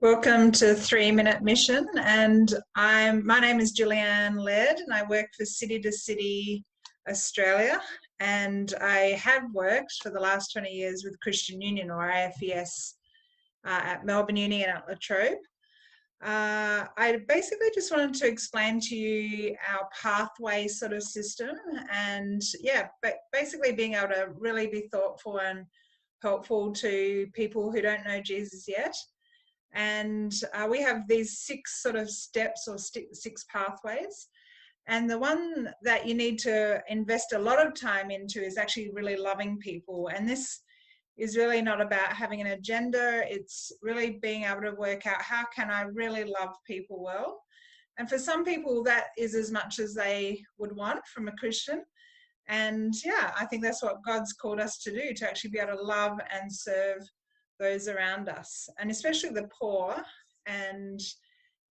Welcome to 3 Minute Mission, and my name is Julie-anne Laird, and I work for City to City Australia, and I have worked for the last 20 years with Christian Union, or AFES, at Melbourne Uni and at La Trobe. I basically just wanted to explain to you our pathway sort of system, and but basically being able to really be thoughtful and helpful to people who don't know Jesus yet. And we have these 6 sort of steps or 6 pathways. And the one that you need to invest a lot of time into is actually really loving people. And this is really not about having an agenda. It's really being able to work out, how can I really love people well? And for some people, that is as much as they would want from a Christian. And I think that's what God's called us to do, to actually be able to love and serve those around us, and especially the poor. And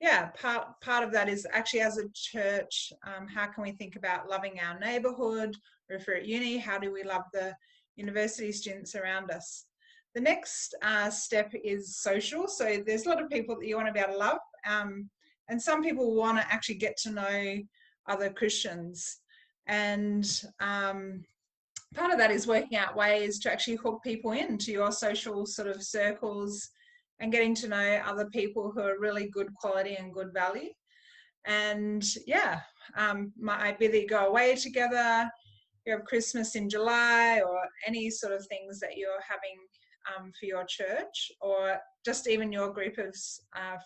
part of that is actually, as a church, how can we think about loving our neighborhood? Or if we're at uni, how do we love the university students around us? The next step is social. So there's a lot of people that you want to be able to love, and some people want to actually get to know other Christians. And part of that is working out ways to actually hook people into your social sort of circles and getting to know other people who are really good quality and good value. And might be that you go away together, you have Christmas in July, or any sort of things that you're having for your church, or just even your group of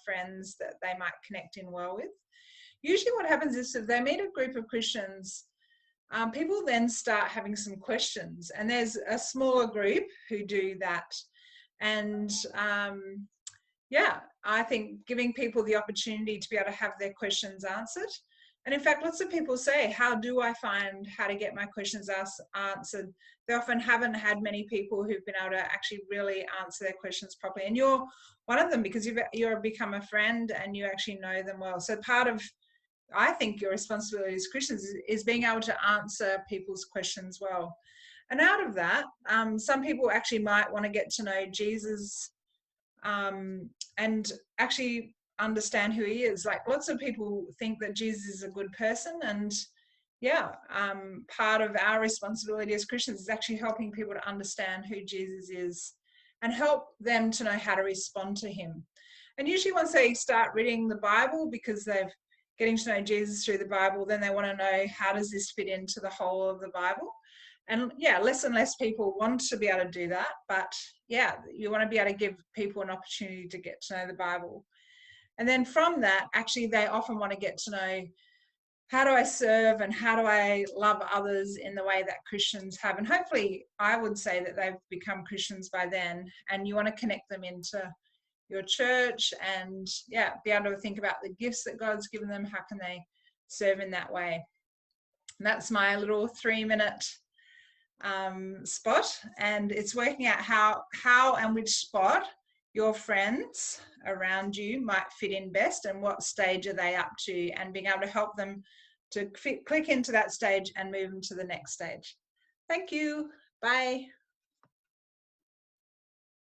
friends that they might connect in well with. Usually what happens is, if they meet a group of Christians, people then start having some questions, and there's a smaller group who do that. And I think giving people the opportunity to be able to have their questions answered. And in fact, lots of people say, how do I find how to get my questions answered? They often haven't had many people who've been able to actually really answer their questions properly. And you're one of them, because you've become a friend and you actually know them well. So part of, I think, your responsibility as Christians is being able to answer people's questions well. And out of that, some people actually might want to get to know Jesus and actually understand who he is. Like, lots of people think that Jesus is a good person, and part of our responsibility as Christians is actually helping people to understand who Jesus is and help them to know how to respond to him. And usually once they start reading the Bible, because they've getting to know Jesus through the Bible, then they want to know, how does this fit into the whole of the Bible? And less and less people want to be able to do that, but you want to be able to give people an opportunity to get to know the Bible. And then from that, actually, they often want to get to know, how do I serve and how do I love others in the way that Christians have? And hopefully, I would say that they've become Christians by then, and you want to connect them into your church and be able to think about the gifts that God's given them. How can they serve in that way? And that's my little 3-minute spot, and it's working out how and which spot your friends around you might fit in best, and what stage are they up to, and being able to help them to click into that stage and move them to the next stage. Thank you. Bye.